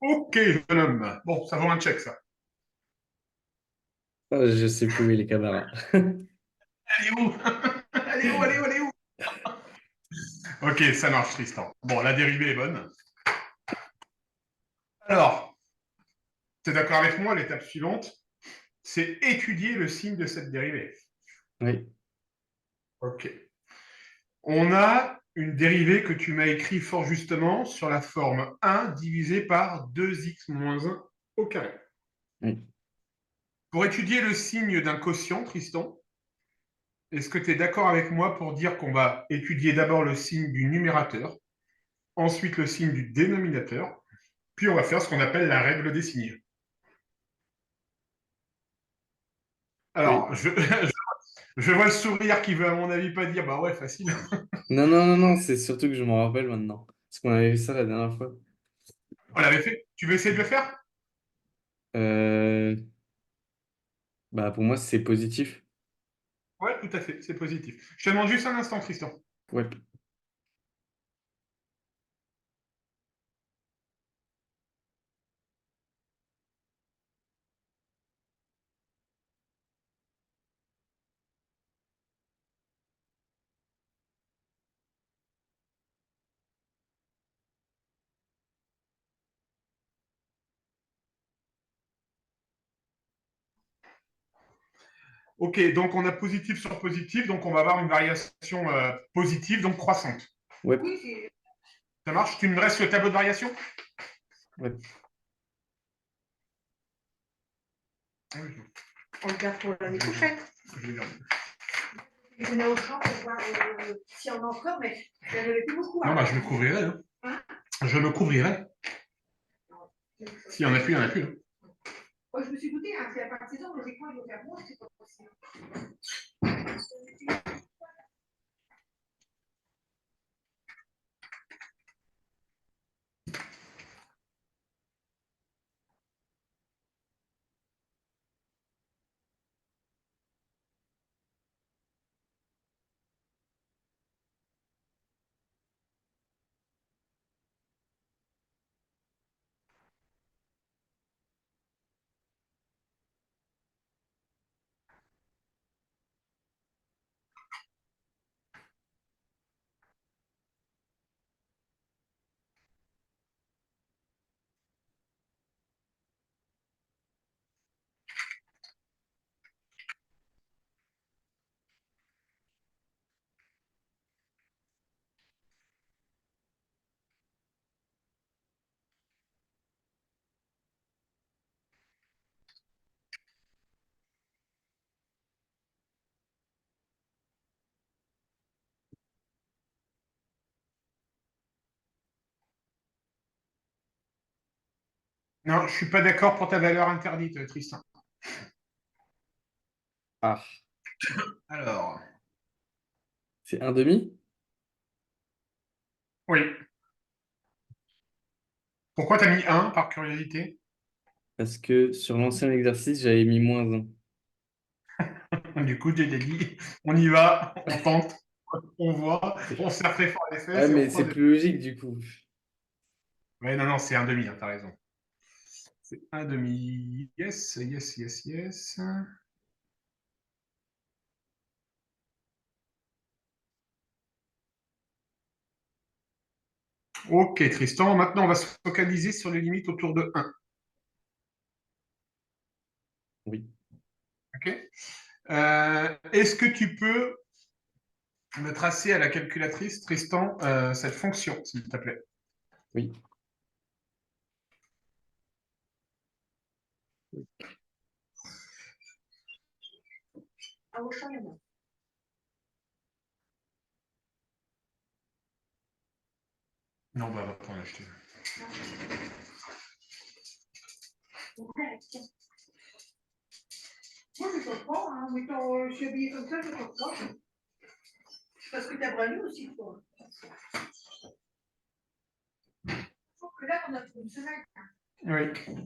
Ok, jeune homme. Bon, ça vaut un check, ça. Je sais plus où est les caméras. Elle est où? Elle est où? Elle est où? Elle est où? Ok, ça marche, Tristan. Bon, la dérivée est bonne. Alors, tu es d'accord avec moi? L'étape suivante, c'est étudier le signe de cette dérivée. Oui, Ok. On a une dérivée que tu m'as écrit fort justement sur la forme 1 divisé par 2x moins 1 au carré. oui, Pour étudier le signe d'un quotient, Tristan, est-ce que tu es d'accord avec moi pour dire qu'on va étudier d'abord le signe du numérateur, ensuite le signe du dénominateur, puis on va faire ce qu'on appelle la règle des signes. oui. Alors, je vois le sourire qui veut, à mon avis, pas dire, bah ouais, facile. Non, non, non, non, c'est surtout que je m'en rappelle maintenant. Parce qu'on avait vu ça la dernière fois. On l'avait fait. Tu veux essayer de le faire? Euh, Bah, pour moi, c'est positif. Ouais, tout à fait, c'est positif. Je te demande juste un instant, Tristan. Ouais. Ok, donc on a positif sur positif, donc on va avoir une variation positive, donc croissante. Ouais. Ça marche? Tu me dresses le tableau de variation? Ouais. Oui, On le garde pour l'année prochaine. je vais dire. Je venais au champ pour voir si on en a encore, mais il n'y en avait plus beaucoup. Non, bah, je me couvrirai. Hein. Je me couvrirai. S'il n'y en a plus, il n'y en a plus. Hein. Moi, je me suis douté, hein, c'est la partisan, logiquement, il doit faire bon, c'est pas possible. Non, je ne suis pas d'accord pour ta valeur interdite, Tristan. Ah, Alors, c'est un demi? oui. Pourquoi tu as mis un par curiosité? Parce que sur l'ancien exercice, j'avais mis moins un. Du coup, j'ai dit, on y va, on tente, on voit, on serre très fort les Ouais, fesses et on mais croise c'est les... plus logique du coup. Ouais, non, non, c'est un demi, hein, t'as raison. C'est un demi. Yes, yes, yes, yes. Ok, Tristan. Maintenant, on va se focaliser sur les limites autour de un. Oui, Ok. Est-ce que tu peux me tracer à la calculatrice, Tristan, cette fonction, s'il te plaît? oui. À vos champs, il y en a. Non, bah, on va pas en acheter. Ouais, tiens. Moi, je comprends, hein, mais quand je suis habillée comme ça, je comprends. Parce que t'as brani aussi, toi. Sauf que là, on a fait une semaine. Oui.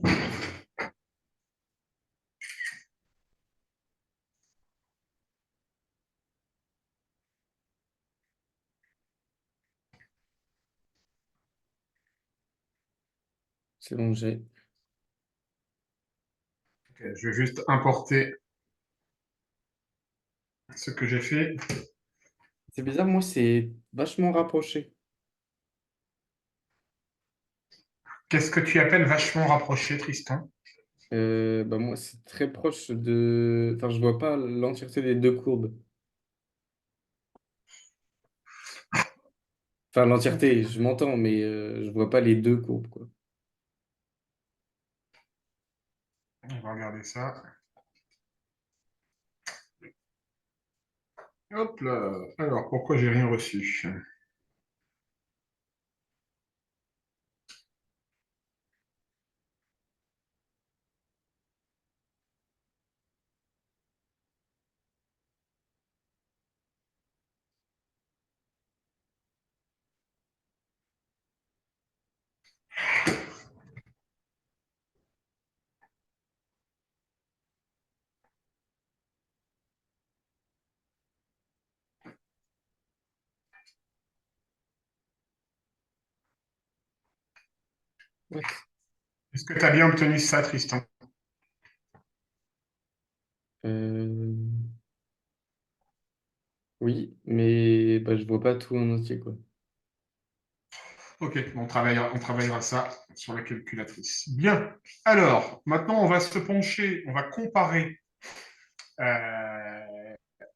C'est bon, j'ai. Ok, je vais juste importer ce que j'ai fait. C'est bizarre, moi, c'est vachement rapproché. Qu'est-ce que tu appelles vachement rapproché, Tristan? Bah, moi, c'est très proche de. Enfin, je vois pas l'entièreté des deux courbes. Enfin, Ok, l'entièreté, je m'entends, mais je vois pas les deux courbes, quoi. on va regarder ça. Hop là. Alors, pourquoi j'ai rien reçu? What? Est-ce que tu as bien obtenu ça, Tristan? Euh, Oui, mais bah, je vois pas tout en entier, quoi. Ok, on travaillera ça sur la calculatrice. Bien. Alors, maintenant, on va se pencher, euh,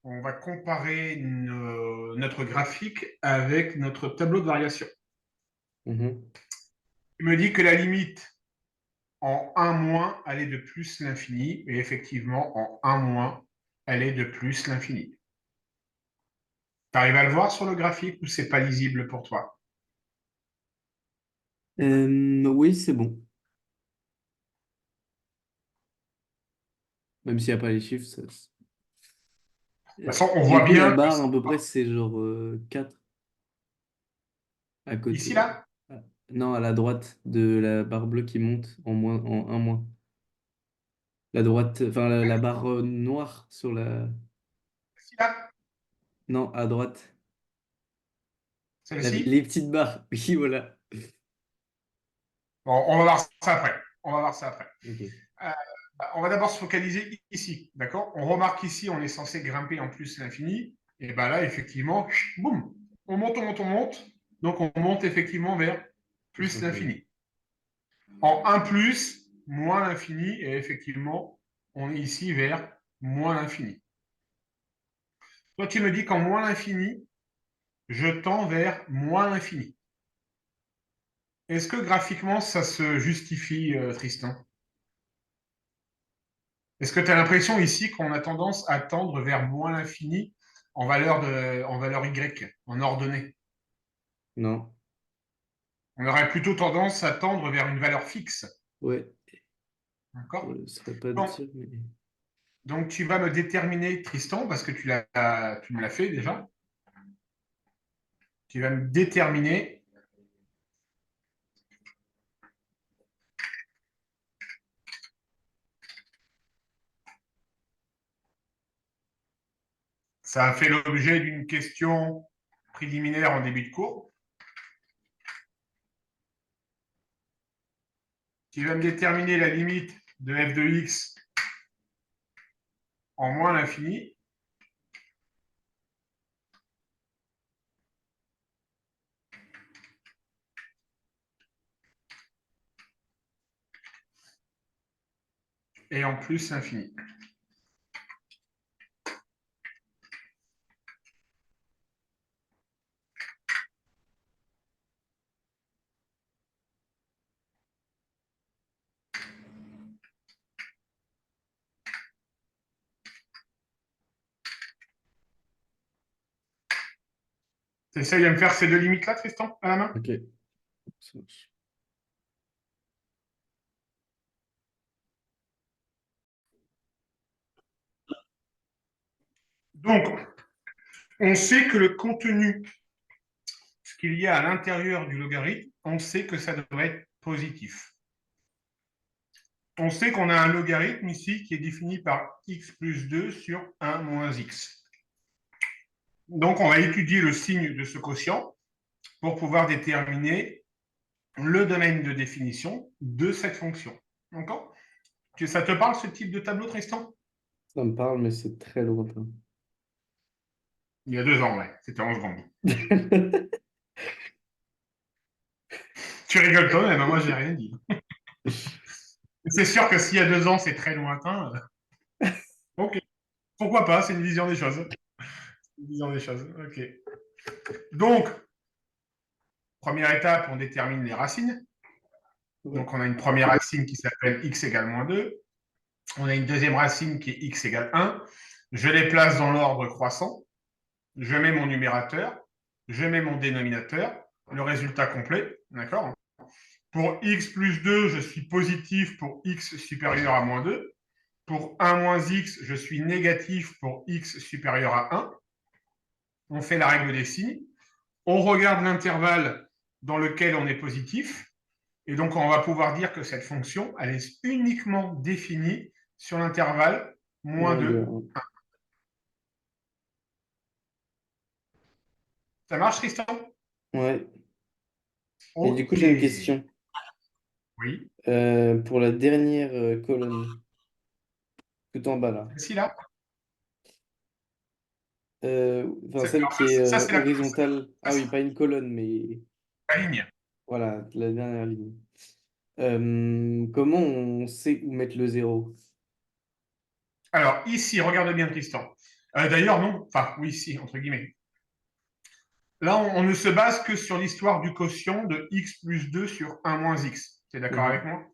on va comparer notre graphique avec notre tableau de variation. Mhm. Tu me dis que la limite en un moins, elle est de plus l'infini, et effectivement, en un moins, elle est de plus l'infini. Tu arrives à le voir sur le graphique ou c'est pas lisible pour toi? Oui, c'est bon. Même s'il n'y a pas les chiffres, De toute façon, on Du voit coup, la bien que barre, à peu près, c'est genre 4 à ici, côté. là, Ah, non, à la droite de la barre bleue qui monte en un moins. La droite, enfin, la barre noire sur la. ici, là, Non, à droite. celle-ci. Les petites barres. Oui, voilà. Bon, on va voir ça après. On va voir ça après. Ok. Euh, on va d'abord se focaliser ici, d'accord? On remarque ici, on est censé grimper en plus l'infini. Et bien là, effectivement, boum, on monte, on monte, on monte. Donc on monte effectivement vers Plus plus l'infini. l'infini. En un plus, moins l'infini, et effectivement, on est ici vers moins l'infini. Toi, tu me dis qu'en moins l'infini, je tends vers moins l'infini. Est-ce que graphiquement, ça se justifie, Tristan? Est-ce que tu as l'impression ici qu'on a tendance à tendre vers moins l'infini en valeur Y, en ordonnée? Non. On aurait plutôt tendance à tendre vers une valeur fixe. Ouais. Je D'accord? ne saurais pas te Donc, dire, mais. donc, tu vas me déterminer, Tristan, parce que tu me l'as fait déjà. Tu vas me déterminer ça a fait l'objet d'une question préliminaire en début de cours. Tu vas me déterminer la limite de f de x en moins l'infini. Et en plus l'infini. Tu essayes de me faire ces deux limites-là, Tristan, à la main? Ok. Ça marche. Donc, on sait que le contenu, ce qu'il y a à l'intérieur du logarithme, on sait que ça devrait être positif. On sait qu'on a un logarithme ici qui est défini par x plus 2 sur 1 moins x. Donc, on va étudier le signe de ce quotient pour pouvoir déterminer le domaine de définition de cette fonction. D'accord? Ça te parle ce type de tableau, Tristan? Ça me parle, mais c'est très lointain. Il y a 2 ans, ouais. C'était en seconde. Tu rigoles toi-même, hein, moi j'ai rien dit. C'est sûr que s'il y a 2 ans, c'est très lointain. Ok. Pourquoi pas? C'est une vision des choses. Une vision des choses. Ok. Donc, première étape, on détermine les racines. Donc, on a une première racine qui s'appelle x égale moins 2. On a une deuxième racine qui est x égale 1. Je les place dans l'ordre croissant. Je mets mon numérateur. Je mets mon dénominateur. Le résultat complet. D'accord? Pour x plus 2, je suis positif pour x supérieur à moins 2. Pour 1 moins x, je suis négatif pour x supérieur à 1. On fait la règle des signes. On regarde l'intervalle dans lequel on est positif. Et donc, on va pouvoir dire que cette fonction, elle est uniquement définie sur l'intervalle moins Moins 2. 2. Ça marche, Tristan? Ouais. Et du coup, Ok. j'ai une question. Oui. Pour la dernière colonne, tout en bas là. Celle-ci, là? Enfin, celle qui est Ça, c'est horizontale. Ah oui, la pas une colonne, mais ligne. voilà, la dernière ligne. Comment on sait où mettre le zéro? Alors, ici, regarde bien, Tristan. D'ailleurs, non. Enfin, oui, si, entre guillemets. Là, on ne se base que sur l'histoire du quotient de x plus 2 sur 1 moins x. Tu es d'accord avec Mhm. moi?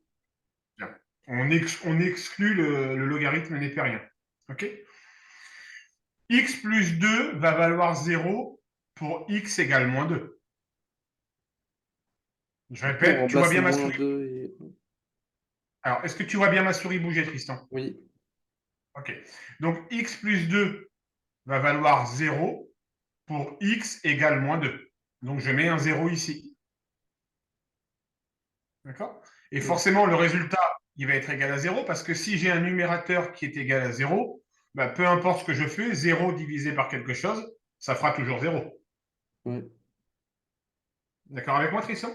Bien. On exclut le logarithme népérien. OK? X plus 2 va valoir 0 pour x égale moins 2. Je Du coup, on répète, tu vois remplace bien ma moins souris. 2 et... Alors, est-ce que tu vois bien ma souris bouger, Tristan? Oui, OK. Donc, x plus 2 va valoir 0 pour x égale moins 2. Donc, je mets un 0 ici. D'accord? Et oui, forcément, le résultat, il va être égal à 0 parce que si j'ai un numérateur qui est égal à 0, bah, peu importe ce que je fais, 0 divisé par quelque chose, ça fera toujours 0. oui, D'accord avec moi, Tristan?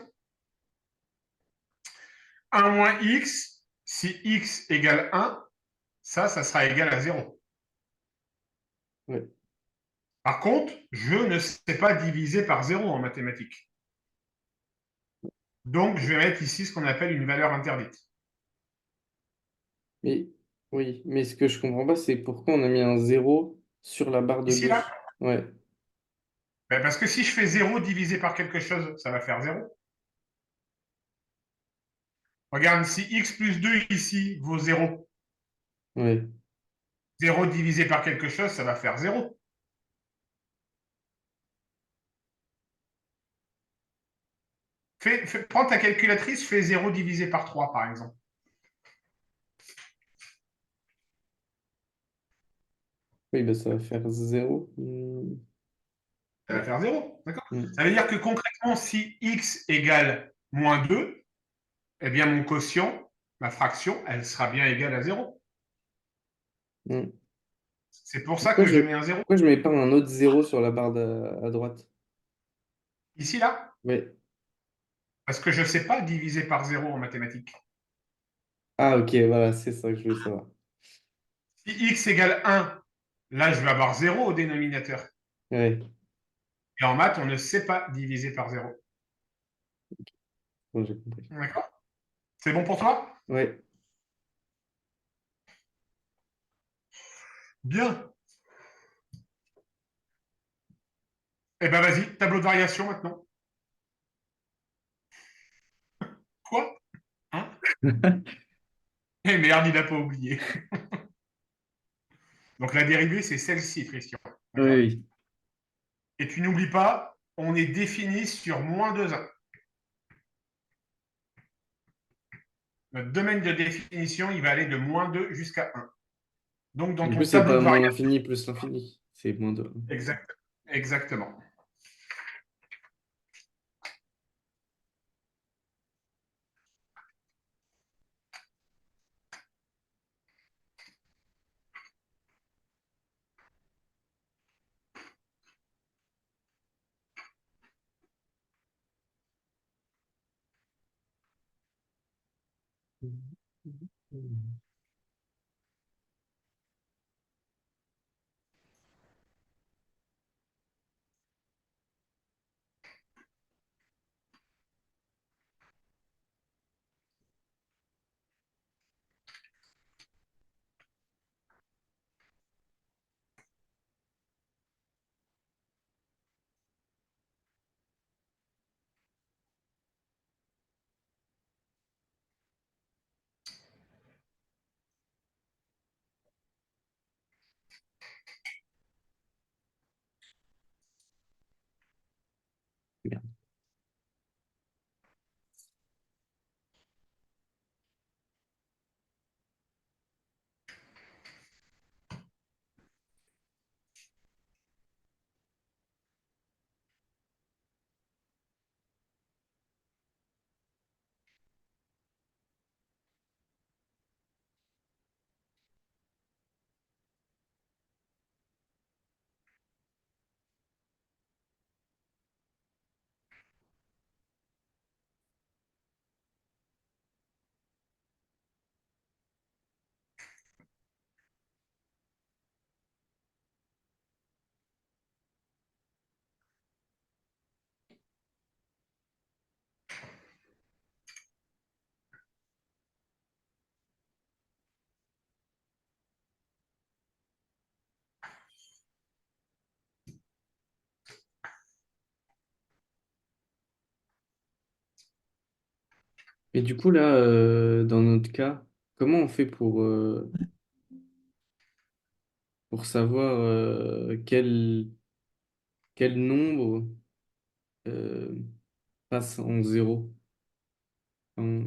1 moins x, si x égale 1, ça sera égal à 0. oui. Par contre, je ne sais pas diviser par 0 en mathématiques. Donc, je vais mettre ici ce qu'on appelle une valeur interdite. Mais, oui, mais ce que je comprends pas, c'est pourquoi on a mis un zéro sur la barre de Ici, là, gauche. Ouais, ben parce que si je fais 0 divisé par quelque chose, ça va faire 0. Regarde, si x plus 2 ici vaut 0, ouais. 0 divisé par quelque chose, ça va faire 0. Prends ta calculatrice, fais 0 divisé par 3, par exemple. Oui, bah, ça va faire zéro. Ça va faire 0. D'accord? Hmm. Ça veut dire que concrètement, si x égale moins 2, eh bien, mon quotient, ma fraction, elle sera bien égale à 0. Hmm. C'est pour ça que je mets un 0. Pourquoi je mets pas un autre zéro sur la barre à droite? Ici, là, Ouais. parce que je ne sais pas diviser par 0 en mathématiques. Ah, ok, voilà, c'est ça que je voulais savoir. Si x égale 1, là, je vais avoir 0 au dénominateur. Ouais, Et en maths, on ne sait pas diviser par 0. bon, j'ai compris. D'accord? C'est bon pour toi? Ouais. Bien. Eh bien, vas-y, tableau de variation maintenant. Quoi? Hein? Eh merde, il n'a pas oublié. Donc, la dérivée, c'est celle-ci, Christian. Oui, D'accord? oui. Et tu n'oublies pas, on est défini sur moins 2,1. Notre domaine de définition, il va aller de moins 2 jusqu'à 1. Donc, dans Du ton coup, c'est tableau pas de moins variation, l'infini plus l'infini. C'est moins 2. exactement. Merde. Et du coup, là, dans notre cas, comment on fait pour savoir quel nombre euh, passe en zéro? En-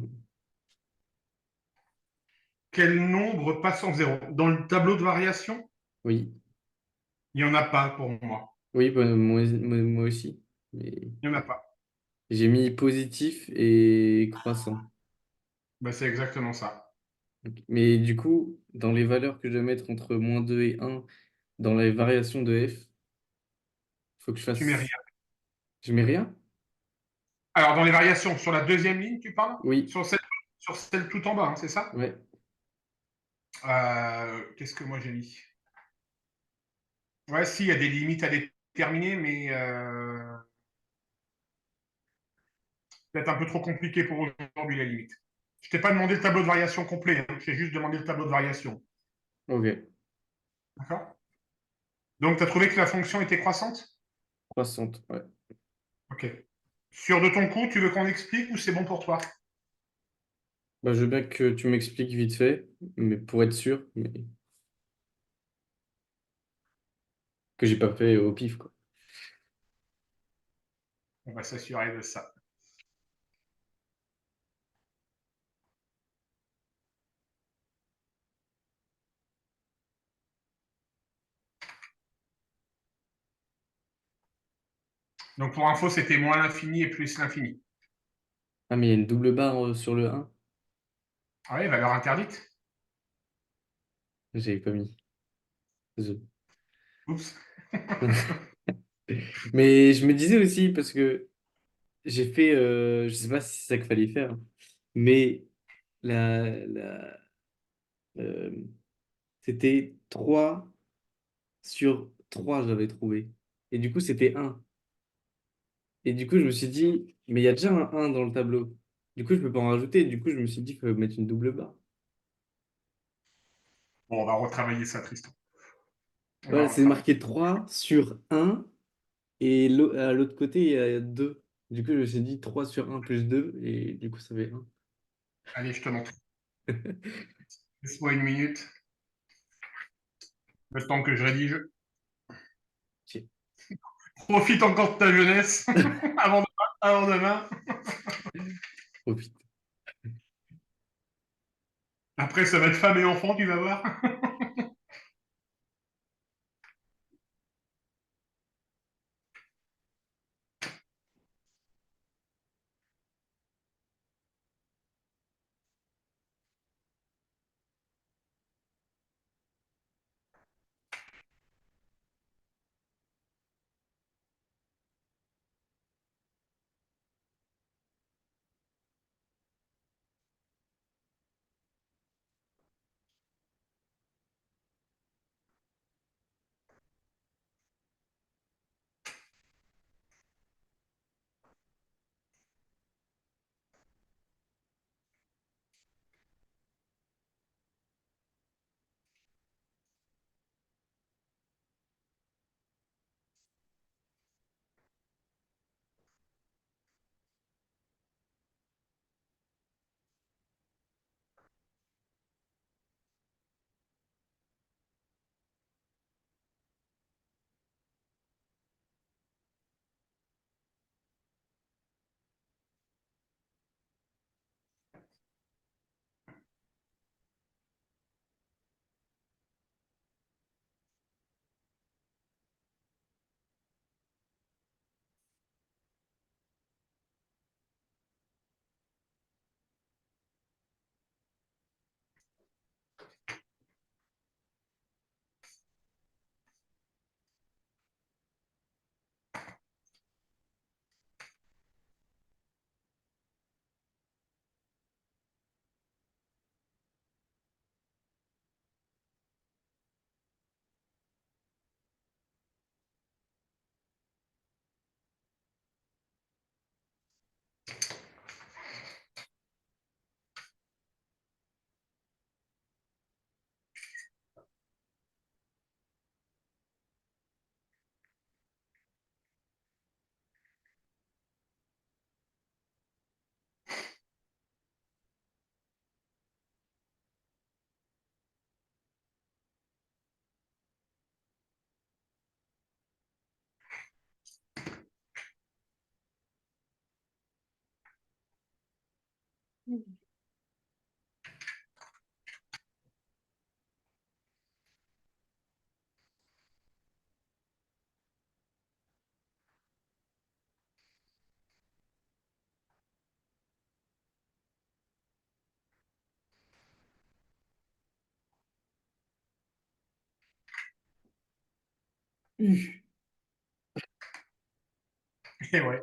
Quel nombre passe en zéro? Dans le tableau de variation, Oui, il n'y en a pas pour moi. oui, bah, moi aussi. Mais Il n'y en a pas. j'ai mis positif et croissant. Ben, c'est exactement ça. Ok. Mais du coup, dans les valeurs que je dois mettre entre -2 et 1, dans les variations de f, faut que je Tu mets rien. fasse. Je mets rien? Alors, dans les variations, sur la deuxième ligne, tu parles? Oui, Sur celle tout en bas, hein, c'est ça? ouais. Qu'est-ce que moi j'ai mis? Ouais, si, il y a des limites à déterminer, mais peut-être un peu trop compliqué pour aujourd'hui, la limite. Je t'ai pas demandé le tableau de variation complet, hein. J'ai juste demandé le tableau de variation. Ok. D'accord? Donc, tu as trouvé que la fonction était croissante? Croissante, ouais. Ok. Sûr de ton coup, tu veux qu'on explique ou c'est bon pour toi? Bah, je veux bien que tu m'expliques vite fait, mais pour être sûr, mais que j'ai pas fait au pif, quoi. On va s'assurer de ça. Donc, pour info, c'était moins l'infini et plus l'infini. Ah, mais il y a une double barre sur le 1. Ah oui, valeur interdite. J'avais pas mis. Désolé. Oups. Mais je me disais aussi, parce que j'ai fait, je sais pas si c'est ça qu'il fallait faire, mais la, euh, c'était 3/3 j'avais trouvé. Et du coup, c'était 1. Et du coup, je me suis dit, mais il y a déjà un 1 dans le tableau. Du coup, je peux pas en rajouter. Du coup, je me suis dit qu'il fallait mettre une double barre. Bon, on va retravailler ça, Tristan. On va Ouais, c'est retravailler. marqué 3/1 et à l'autre côté, il y a 2. Du coup, je me suis dit 3/1 plus 2 et du coup, ça fait 1. Allez, je te montre. Laisse-moi une minute. Le temps que je rédige. Ok. Profite encore de ta jeunesse avant demain. Avant demain. Oh putain. Après, ça va être femme et enfant, tu vas voir. Et ouais.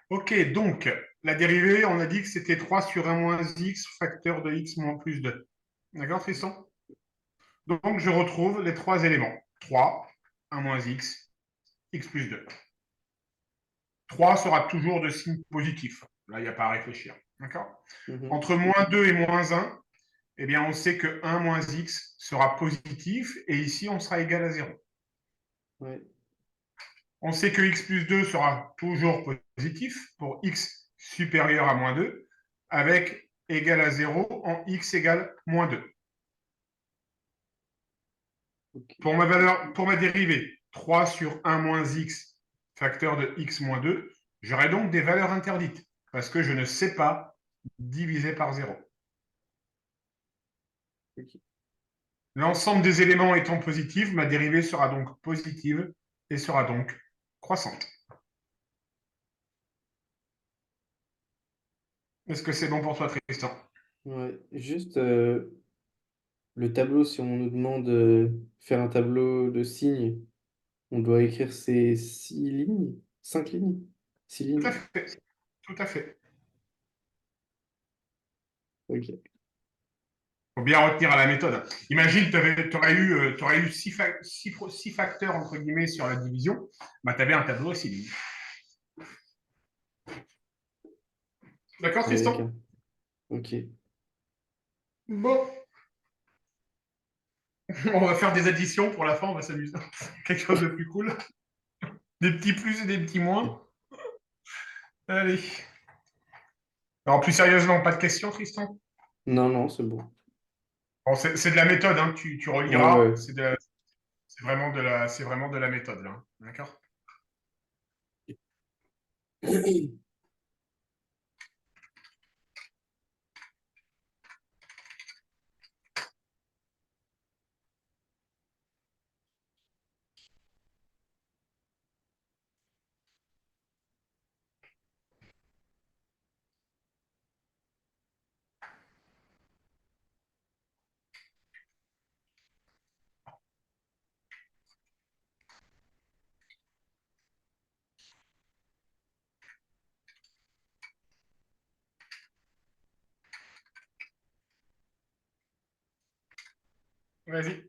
Ok, donc la dérivée, on a dit que c'était 3 sur un moins x facteur de x moins plus 2. D'accord, Tristan? Donc je retrouve les trois éléments. 3, 1 moins x plus 2. 3 sera toujours de signe positif. Là, il n'y a pas à réfléchir. D'accord? Mhm. Entre moins 2 et moins 1, eh bien, on sait que 1 moins x sera positif et ici, on sera égal à 0. Ouais. On sait que x plus 2 sera toujours positif pour x supérieur à moins 2 avec égal à 0 en x égale moins 2. Ok. Pour ma dérivée, 3 sur 1 moins x facteur de x moins 2, j'aurai donc des valeurs interdites parce que je ne sais pas diviser par 0. Ok. L'ensemble des éléments étant positifs, ma dérivée sera donc positive et sera donc croissante. Est-ce que c'est bon pour toi, Tristan? Ouais. Juste le tableau, si on nous demande faire un tableau de signes, on doit écrire ces 6 lignes, 5 lignes, six Tout à lignes. fait. Tout à fait. Ok. Il faut bien retenir à la méthode. Imagine, tu aurais eu six facteurs, entre guillemets, sur la division. Bah, tu avais un tableau à 6 lignes. D'accord, Ouais, d'accord. Tristan? Ok. Bon. On va faire des additions pour la fin, on va s'amuser. Quelque chose de plus cool. Des petits plus et des petits moins. Allez. Alors, plus sérieusement, pas de questions, Tristan? Non, non, c'est bon. Bon, c'est de la méthode, hein, tu Ouais, reliras. ouais. C'est vraiment de la méthode, là. Hein. D'accord? Vas-y.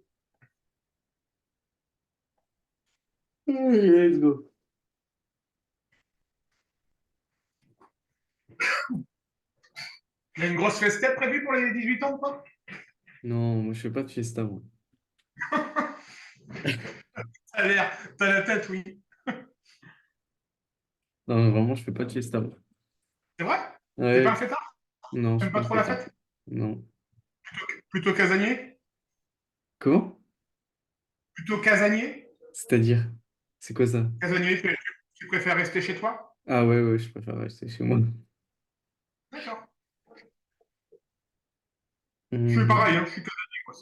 Let's go. Il y a une grosse festette prévue pour les 18 ans, quoi? Non, moi, je fais pas de fiesta, moi. T'as la tête, oui. Non, vraiment, je fais pas de fiesta, moi. C'est vrai? T'es pas un Ouais, fêtard? non, je suis T'aimes pas pas un trop la fêtard. fête? Non. Plutôt casanier? Comment? Plutôt casanier? C'est-à-dire? C'est quoi ça? Casanier, tu préfères rester chez toi? Ah ouais, ouais, je préfère rester chez moi. D'accord. Je suis pareil, Hum. hein, je suis casanier, moi.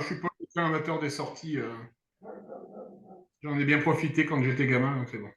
Je suis pas un amateur des sorties. J'en ai bien profité quand j'étais gamin, donc c'est bon.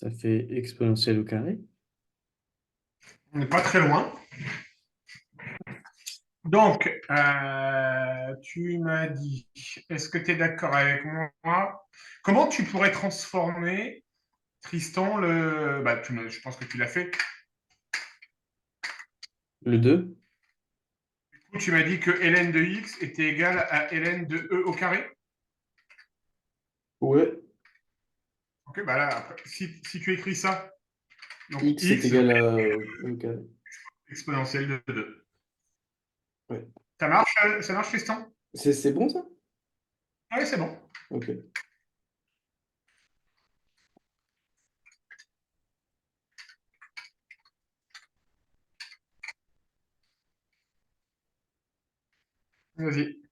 Ça fait exponentielle au carré. On n'est pas très loin. Donc, tu m'as dit, est-ce que tu es d'accord avec moi? Comment tu pourrais transformer, Tristan, je pense que tu l'as fait. Le 2. Tu m'as dit que ln de x était égal à ln de e au carré. Ouais. Ok, bah là, après, si tu écris ça, donc X est x égal à E au carré. exponentielle de 2. Ouais. Ça marche, Tristan? C'est bon ça? Oui, c'est bon. Ok. Vas-y.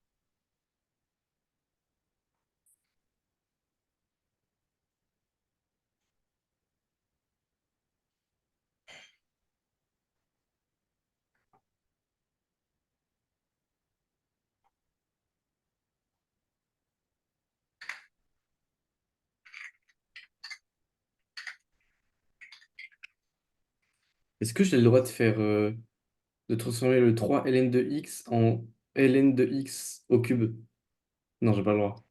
Est-ce que j'ai le droit de faire de transformer le 3 ln de x en ln de x au cube? Non, j'ai pas le droit.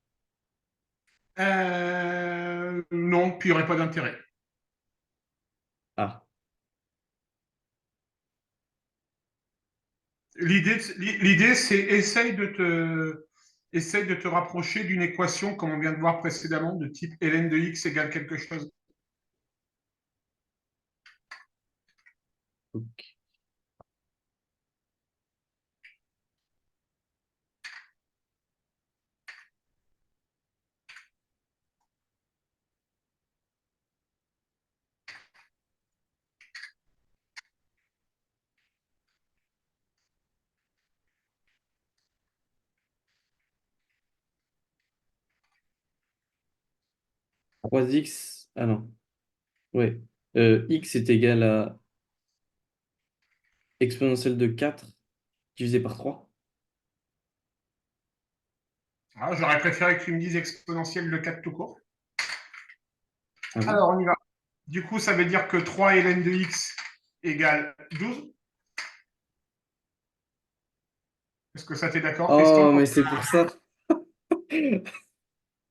Non, puis il n'y aurait pas d'intérêt. Ah. L'idée, c'est essaye de te rapprocher d'une équation, comme on vient de voir précédemment, de type ln de x égale quelque chose. Ok. Trois x. Ah non. Ouais. X est égal à exponentielle de 4 divisé par 3. Ah, j'aurais préféré que tu me dises exponentielle de 4 tout court. Ah bon? Alors, on y va. Du coup, ça veut dire que 3 ln de x égale 12. Est-ce que ça t'est d'accord, Oh, Tristan? mais c'est pour ça.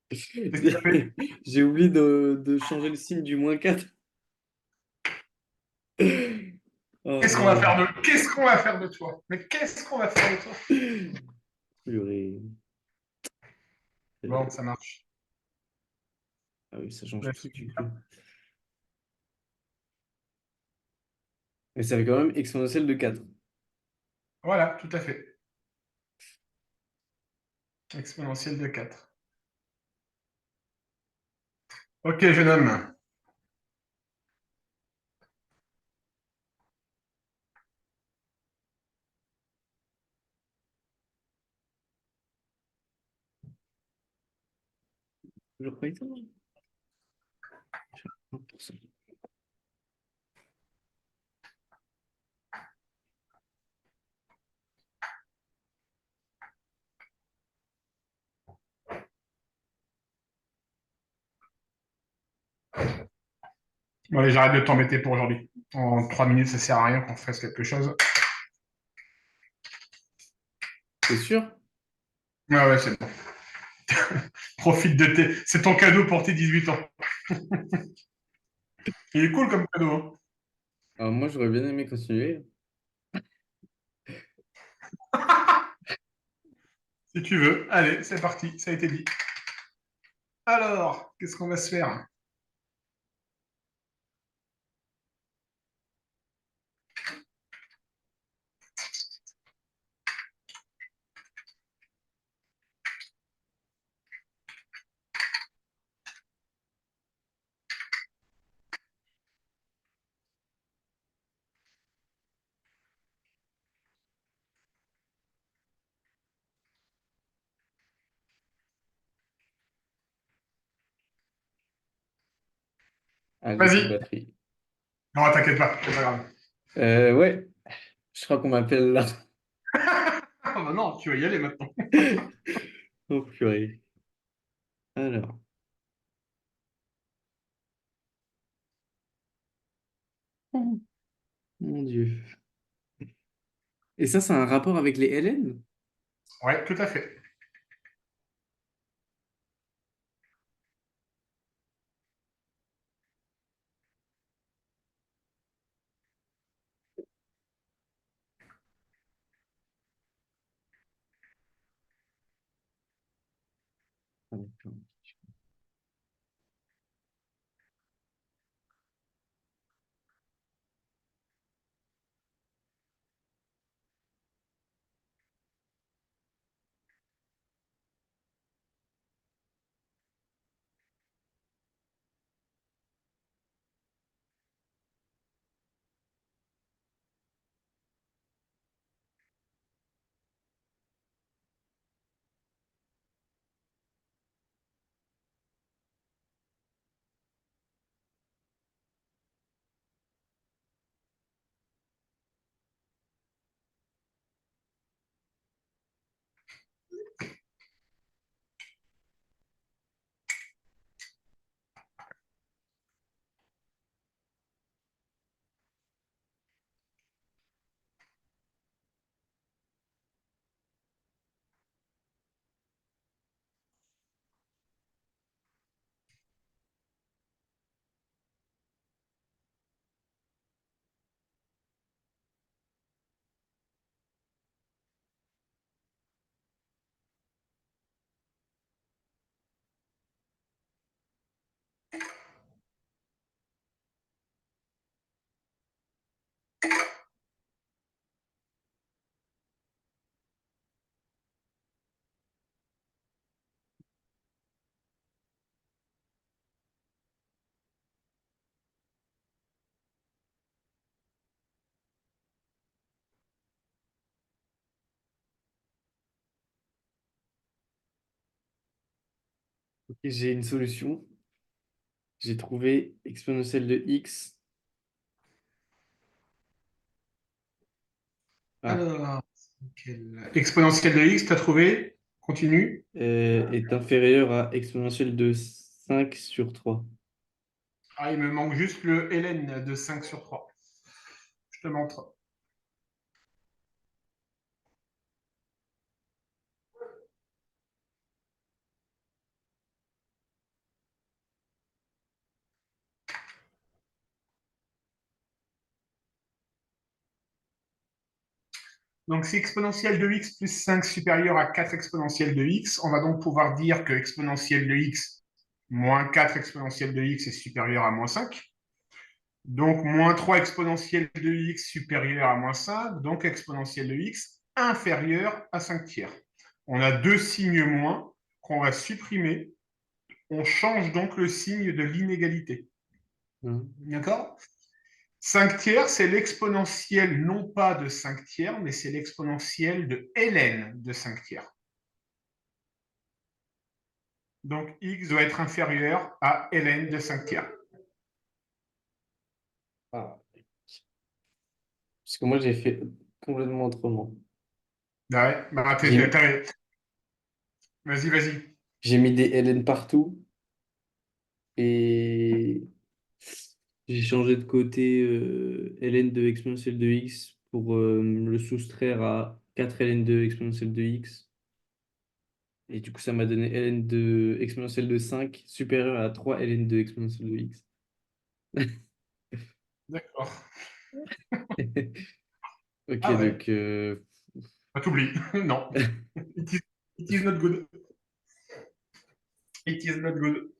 Qu'est-ce que tu as fait? J'ai oublié de changer le signe du -4. Oh non. Qu'est-ce qu'on va faire de toi? Mais qu'est-ce qu'on va faire de toi? Purée. Bon, ça marche. Ah oui, ça change tout du coup. Mais ça fait quand même exponentielle de 4. Voilà, tout à fait. Exponentielle de 4. Ok, jeune homme. Toujours pas été. 1%. Bon, allez, j'arrête de t'embêter pour aujourd'hui. En 3 minutes, ça sert à rien qu'on fasse quelque chose. T'es sûr? Ouais, ouais, c'est bon. Profite de tes. C'est ton cadeau pour tes 18 ans. Il est cool comme cadeau, hein. Alors moi, j'aurais bien aimé continuer. Si tu veux. Allez, c'est parti. Ça a été dit. Alors, qu'est-ce qu'on va se faire? Ah, j'ai plus de Vas-y. batterie. Non, t'inquiète pas, c'est pas grave. Ouais, je crois qu'on m'appelle là. Ah bah non, tu vas y aller maintenant. Oh purée. Alors, Oh, mon Dieu. Et ça a un rapport avec les Hélènes? Ouais, tout à fait. Ah, d'accord. Ok, j'ai une solution. J'ai trouvé exponentielle de x. Ah, Alors, exponentielle de x, tu as trouvé? Continue. est inférieur à exponentielle de 5/3. Ah, il me manque juste le ln de 5/3. Je te montre. Donc, si exponentielle de x plus 5 supérieur à 4 exponentielle de x, on va donc pouvoir dire que exponentielle de x moins 4 exponentielle de x est supérieur à moins 5. Donc, moins 3 exponentielle de x supérieur à moins 5. Donc, exponentielle de x inférieur à 5 tiers. On a deux signes moins qu'on va supprimer. On change donc le signe de l'inégalité. Hein. D'accord? 5 tiers, c'est l'exponentielle non pas de 5 tiers, mais c'est l'exponentielle de ln de 5 tiers. Donc, x doit être inférieur à ln de 5 tiers. Ah. Parce que moi, j'ai fait complètement autrement. Ouais, bah, J'ai vas-y, vas-y. j'ai mis des ln partout et j'ai changé de côté ln de exponentielle de x pour le soustraire à 4 ln de exponentielle de x. Et du coup, ça m'a donné ln de exponentielle de 5 supérieur à 3 ln de exponentielle de x. D'accord. Ok, Ah ouais, donc pas t'oublies. Non. It is not good. It is not good.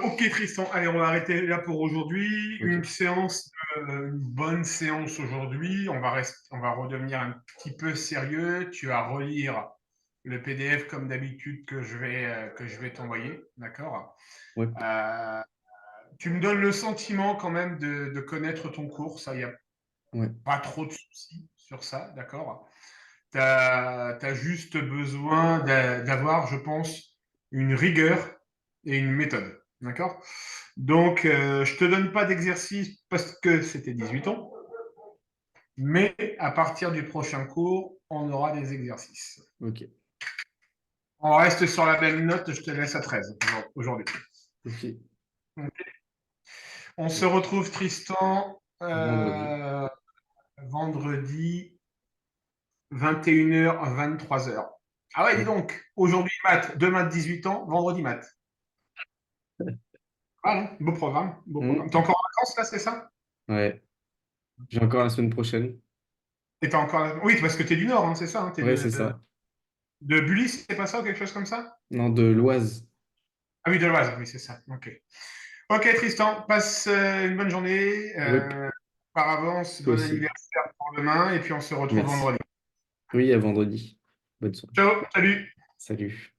Ok Tristan, allez, on va arrêter là pour aujourd'hui. ok. Une bonne séance aujourd'hui. On va redevenir un petit peu sérieux. Tu vas relire le PDF comme d'habitude que je vais t'envoyer, d'accord? Ouais, Euh, Tu me donnes le sentiment quand même de connaître ton cours, ça, il n'y a ouais, pas trop de soucis sur ça, d'accord? Tu as juste besoin d'avoir, je pense, une rigueur et une méthode. D'accord? Donc, je ne te donne pas d'exercice parce que c'était 18 ans, mais à partir du prochain cours, on aura des exercices. ok, On reste sur la même note, je te laisse à 13 aujourd'hui. ok. On se retrouve, Tristan, Vendredi. vendredi, 21h, 23h. Ah ouais, dis Ouais. donc, aujourd'hui maths, demain 18 ans, vendredi maths. Ah non, beau programme, beau programme. T'es Mm. encore en vacances là, c'est ça? Ouais. J'ai encore la semaine prochaine. Et t'es encore. Oui, parce que t'es du Nord, hein, c'est ça, hein, t'es Ouais, c'est ça. de Bully, c'est pas ça ou quelque chose comme ça? Non, de l'Oise. Ah oui, de l'Oise, oui, c'est ça. Ok. Ok, Tristan, passe une bonne journée. Ouais, Par avance, toi bon aussi. anniversaire pour demain, et puis on se retrouve Merci. vendredi. Oui, à vendredi. Bonne soirée. Ciao, salut! Salut.